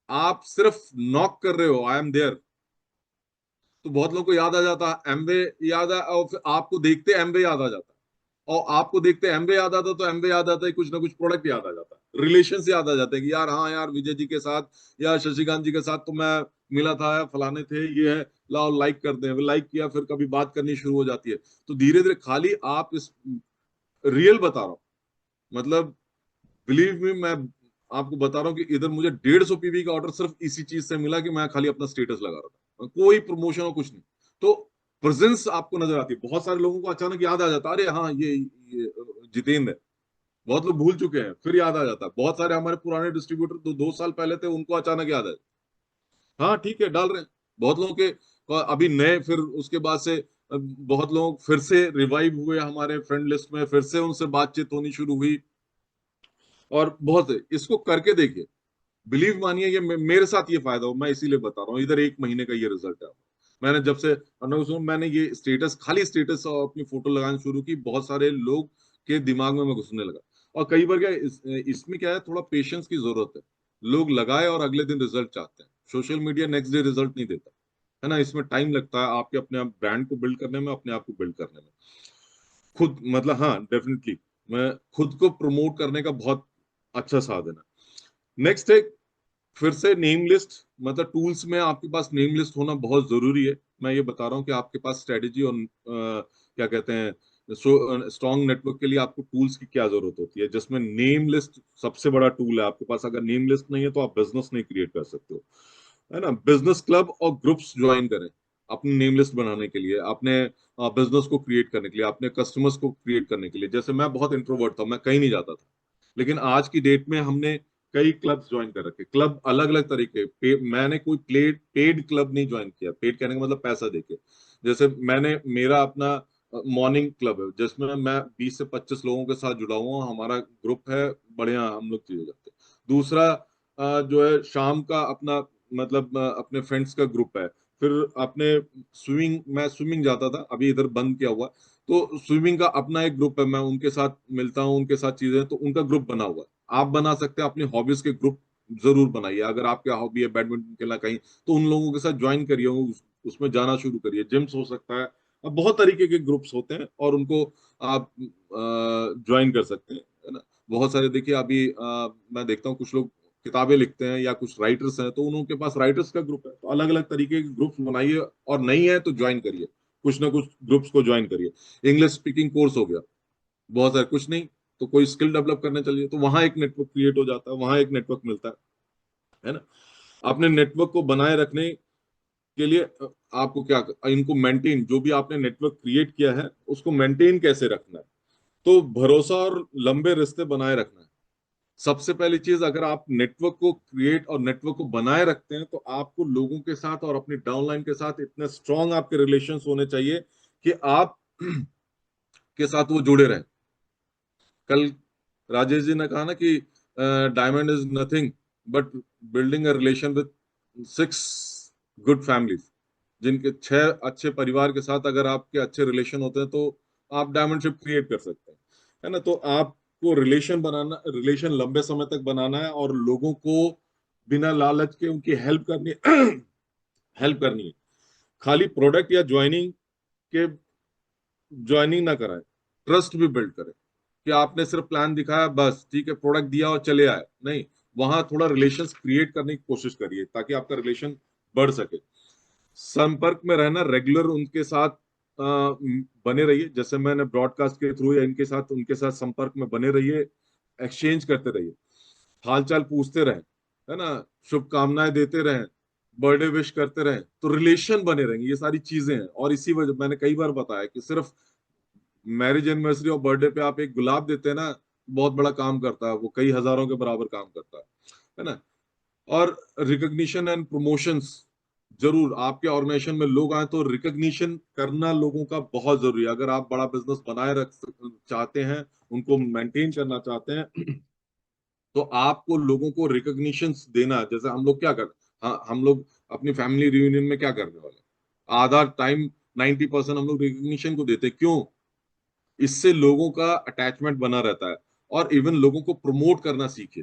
Speaker 1: आप सिर्फ नॉक कर रहे हो, आई एम देयर, तो बहुत लोगों को याद आ जाता है एमवे, याद आ, और फिर आपको देखते एमवे याद आ जाता है। और आपको देखते एमवे याद आता तो एमवे याद आता है, कुछ ना कुछ प्रोडक्ट याद आ जाता है, रिलेशन से याद आ जाता है कि यार हाँ यार विजय जी के साथ या शशिकांत जी के साथ तो मैं मिला था, फलाने थे, ये है, लाओ लाइक कर दें, लाइक किया, फिर कभी बात करनी शुरू हो जाती है। तो धीरे धीरे, खाली आप इस, रियल बता रहा हूँ, मतलब बिलीव मी, मैं आपको बता रहा हूँ कि इधर मुझे 150 पीवी का ऑर्डर सिर्फ इसी चीज से मिला कि मैं खाली अपना स्टेटस लगा रहा था, कोई प्रमोशन और कुछ नहीं। तो प्रेजेंस आपको नजर आती है, बहुत सारे लोगों को अचानक याद आ जाता है, अरे हाँ ये जितेंद्र है। बहुत लोग भूल चुके हैं, फिर याद आ जाता है। बहुत सारे हमारे पुराने डिस्ट्रीब्यूटर 2 साल पहले थे, उनको अचानक याद है, हाँ ठीक है डाल रहे हैं। बहुत लोगों के अभी नए, फिर उसके बाद से बहुत लोग फिर से रिवाइव हुए हमारे फ्रेंड लिस्ट में, फिर से उनसे बातचीत होनी शुरू हुई। और बहुत है, इसको करके देखिए, बिलीव मानिए, ये मेरे साथ ये फायदा हो, मैं इसीलिए बता रहा हूँ, इधर 1 महीने का ये रिजल्ट है। मैंने जब से मैंने ये स्टेटस, खाली स्टेटस और अपनी फोटो लगानी शुरू की, बहुत सारे लोग के दिमाग में मैं घुसने लगा। और कई बार क्या इसमें क्या है, थोड़ा पेशेंस की जरूरत है। लोग लगाए और अगले दिन रिजल्ट चाहते हैं। Social media next day result नहीं देता, है ना। इसमें टाइम लगता है आपके अपने आप ब्रांड को बिल्ड करने में, अपने आप को बिल्ड करने में। खुद मतलब हाँ, डेफिनेटली मैं खुद को प्रमोट करने का बहुत अच्छा साधन है। नेक्स्ट है फिर से नेम लिस्ट। मतलब टूल्स में आपके पास नेम लिस्ट होना बहुत जरूरी है। मैं ये बता रहा हूँ कि आपके पास स्ट्रेटेजी और क्या कहते हैं, स्ट्रॉन्ग नेटवर्क के लिए आपको टूल्स की क्या जरूरत होती है, जिसमें नेम लिस्ट सबसे बड़ा टूल है। आपके पास अगर नेम लिस्ट नहीं है तो आप बिजनेस नहीं क्रिएट कर सकते हो, है ना। बिजनेस क्लब और ग्रुप्स ज्वाइन करें अपनी नेम लिस्ट बनाने के लिए, अपने बिजनेस को क्रिएट करने के लिए, अपने कस्टमर्स को क्रिएट करने के लिए। जैसे मैं बहुत इंट्रोवर्ट था, मैं कहीं नहीं जाता था, लेकिन आज की डेट में हमने कई क्लब्स ज्वाइन कर रखे। क्लब अलग अलग तरीके मैंने कोई पेड क्लब नहीं ज्वाइन किया। पेड कहने का मतलब पैसा देके। जैसे मैंने मेरा अपना मॉर्निंग क्लब है, जिसमें मैं 20 से 25 लोगों के साथ जुड़ा हुआ हूँ। हमारा ग्रुप है, बढ़िया हम लोग चीजें करते हैं। दूसरा जो है शाम का अपना, मतलब अपने फ्रेंड्स का ग्रुप है। फिर अपने स्विमिंग, मैं स्विमिंग जाता था, अभी इधर बंद किया हुआ। तो स्विमिंग का अपना एक ग्रुप है, मैं उनके साथ मिलता हूँ, उनके साथ चीजें, तो उनका ग्रुप बना हुआ है। आप बना सकते हैं अपनी हॉबीज के ग्रुप, जरूर बनाइए। अगर आपकी हॉबी है बैडमिंटन खेलना कहीं, तो उन लोगों के साथ ज्वाइन करिए, उसमें जाना शुरू करिए। जिम्स हो सकता है, अब बहुत तरीके के ग्रुप्स होते हैं और उनको आप ज्वाइन कर सकते हैं, है ना। बहुत सारे देखिए अभी मैं देखता हूँ कुछ लोग किताबें लिखते हैं या कुछ राइटर्स हैं, तो उनके पास राइटर्स का ग्रुप है। तो अलग अलग तरीके के ग्रुप्स बनाइए, और नहीं है तो ज्वाइन करिए, कुछ ना कुछ ग्रुप्स को ज्वाइन करिए। इंग्लिश स्पीकिंग कोर्स हो गया, बहुत सारे, कुछ नहीं तो कोई स्किल डेवलप करने चलिए, तो वहां एक नेटवर्क क्रिएट हो जाता है, वहां एक नेटवर्क मिलता है ना। अपने नेटवर्क को बनाए रखने के लिए आपको क्या, इनको मेंटेन, जो भी आपने नेटवर्क क्रिएट किया है उसको मेंटेन कैसे रखना है। तो भरोसा और लंबे रिश्ते बनाए रखना है सबसे पहली चीज। अगर आप नेटवर्क को क्रिएट और नेटवर्क को बनाए रखते हैं, तो आपको लोगों के साथ और अपनी डाउनलाइन के साथ इतने स्ट्रांग आपके रिलेशंस होने चाहिए कि आप के साथ वो जुड़े रहें। कल राजेश जी ने कहा ना कि diamond is nothing but building a relation with 6 good families. जिनके 6 अच्छे परिवार के साथ अगर आपके अच्छे रिलेशन होते हैं, तो आप डायमंडशिप क्रिएट कर सकते हैं, है ना। तो आपको रिलेशन बनाना, रिलेशन लंबे समय तक बनाना है, और लोगों को बिना लालच के उनकी हेल्प करनी हेल्प करनी है। खाली प्रोडक्ट या के ज्वाइनिंग ना कराएं, ट्रस्ट भी बिल्ड करें। कि आपने सिर्फ प्लान दिखाया, बस ठीक है, प्रोडक्ट दिया और चले आए, नहीं। वहां थोड़ा रिलेशंस क्रिएट करने की कोशिश करिए, ताकि आपका रिलेशन बढ़ सके। संपर्क में रहना, रेगुलर उनके साथ बने रहिए। जैसे मैंने ब्रॉडकास्ट के थ्रू या इनके साथ, उनके साथ संपर्क में बने रहिए, एक्सचेंज करते रहिए, हालचाल पूछते रहें, है ना, शुभकामनाएं देते रहें, बर्थडे विश करते रहें, तो रिलेशन बने रहेंगे। ये सारी चीजें हैं, और इसी वजह मैंने कई बार बताया कि सिर्फ मैरिज एनिवर्सरी और बर्थडे पे आप एक गुलाब देते हैं ना, बहुत बड़ा काम करता है, वो कई हजारों के बराबर काम करता है ना। और रिकग्निशन एंड प्रमोशंस, जरूर आपके ऑर्गेनाइजेशन में लोग आए तो रिकग्निशन करना लोगों का बहुत जरूरी है। अगर आप बड़ा बिजनेस बनाए चाहते हैं, उनको मेंटेन करना चाहते हैं, तो आपको लोगों को रिकग्निशन देना। जैसे हम लोग क्या कर, हाँ, हम लोग अपनी फैमिली रियूनियन में क्या करने वाले, आधा टाइम 90% हम लोग रिकग्निशन को देते, क्यों? इससे लोगों का अटैचमेंट बना रहता है। और इवन लोगों को प्रमोट करना सीखे।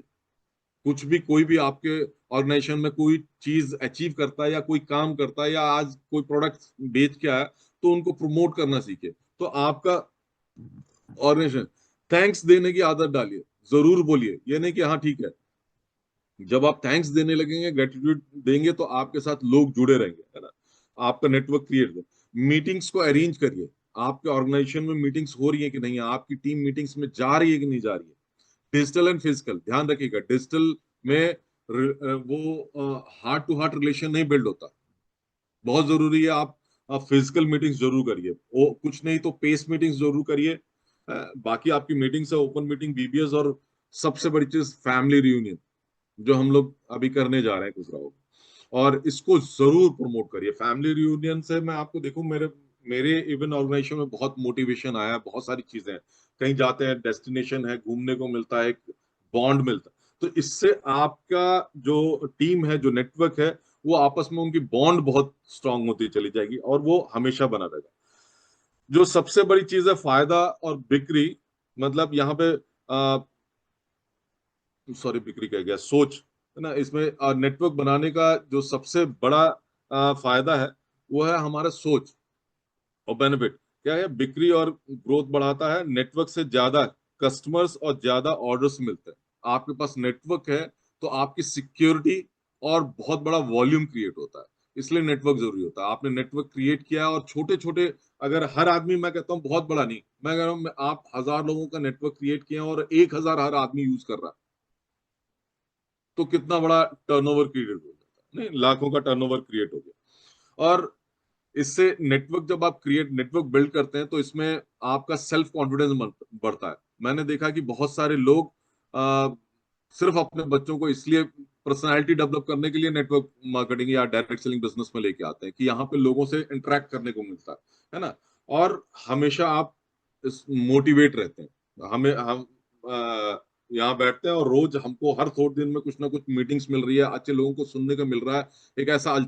Speaker 1: कुछ भी, कोई भी आपके ऑर्गेनाइजेशन में कोई चीज अचीव करता है या कोई काम करता है या आज कोई प्रोडक्ट बेच के आया, तो उनको प्रमोट करना सीखे। तो आपका ऑर्गेनाइजेशन, थैंक्स देने की आदत डालिए, जरूर बोलिए, ये नहीं कि हाँ ठीक है। जब आप थैंक्स देने लगेंगे, ग्रेटिट्यूड देंगे, तो आपके साथ लोग जुड़े रहेंगे, है ना। आपका नेटवर्क क्रिएट हो। मीटिंग्स को अरेंज करिए। आपके ऑर्गेनाइजेशन में मीटिंग्स हो रही है कि नहीं है, आपकी टीम मीटिंग्स में जा रही है कि नहीं जा रही है। डिजिटल एंड फिजिकल ध्यान रखिएगा। डिजिटल में वो हार्ट टू हार्ट रिलेशन नहीं बिल्ड होता, बहुत जरूरी है। आप फिजिकल मीटिंग्स जरूर करिए, वो कुछ नहीं तो पेस मीटिंग्स जरूर करिए। बाकी आपकी मीटिंग्स है ओपन मीटिंग, बीबीएस, और सबसे बड़ी चीज फैमिली रियूनियन, जो हम लोग अभी करने जा रहे हैं गुजरात। और इसको जरूर प्रमोट करिए। फैमिली रियूनियन से मैं आपको देखूं, मेरे मेरे इवन ऑर्गेनाइजेशन में बहुत मोटिवेशन आया, बहुत सारी चीजें हैं। कहीं जाते हैं, डेस्टिनेशन है, घूमने को मिलता है, एक बॉन्ड मिलता है। तो इससे आपका जो टीम है, जो नेटवर्क है, वो आपस में उनकी बॉन्ड बहुत स्ट्रांग होती चली जाएगी, और वो हमेशा बना रहेगा। जो सबसे बड़ी चीज है, फायदा और बिक्री। मतलब यहाँ पे सॉरी बिक्री कह गया, सोच है ना। इसमें नेटवर्क बनाने का जो सबसे बड़ा फायदा है वो है हमारा सोच और बेनिफिट। क्या है, बिक्री और ग्रोथ बढ़ाता है, नेटवर्क से ज्यादा कस्टमर्स और ज्यादा ऑर्डर्स मिलते हैं। आपके पास नेटवर्क है तो आपकी सिक्योरिटी और बहुत बड़ा वॉल्यूम क्रिएट होता है, इसलिए नेटवर्क जरूरी होता है। आपने नेटवर्क क्रिएट किया और छोटे छोटे, अगर हर आदमी, मैं कहता हूँ बहुत बड़ा नहीं, मैं कह रहा हूँ आप 1,000 लोगों का नेटवर्क क्रिएट किया और 1,000 हर आदमी यूज कर रहा है, तो कितना बड़ा टर्नओवर क्रिएट हो जाता है, नहीं लाखों का टर्नओवर क्रिएट हो गया। और इससे नेटवर्क, जब आप नेटवर्क बिल्ड करते हैं तो इसमें आपका सेल्फ कॉन्फिडेंस बढ़ता है। मैंने देखा कि बहुत सारे लोग सिर्फ अपने बच्चों को इसलिए पर्सनालिटी डेवलप करने के लिए नेटवर्क मार्केटिंग या डायरेक्ट सेलिंग बिजनेस में लेके आते हैं कि यहाँ पे लोगों से इंटरेक्ट करने को मिलता है ना। और हमेशा आप मोटिवेट रहते हैं। हम यहाँ बैठते हैं और रोज हमको हर थोड़े दिन में कुछ ना कुछ मीटिंग्स मिल रही है, अच्छे लोगों को सुनने को मिल रहा है, एक ऐसा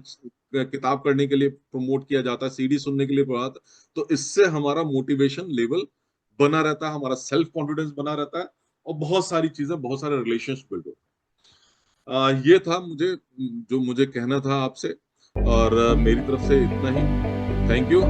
Speaker 1: किताब पढ़ने के लिए प्रमोट किया जाता है, सीडी सुनने के लिए पढ़ा जाता है। तो इससे हमारा मोटिवेशन लेवल बना रहता है, हमारा सेल्फ कॉन्फिडेंस बना रहता है और बहुत सारी चीजें, बहुत सारे रिलेशंस बिल्ड होते हैं। ये था मुझे जो मुझे कहना था आपसे, और मेरी तरफ से इतना ही। Thank you.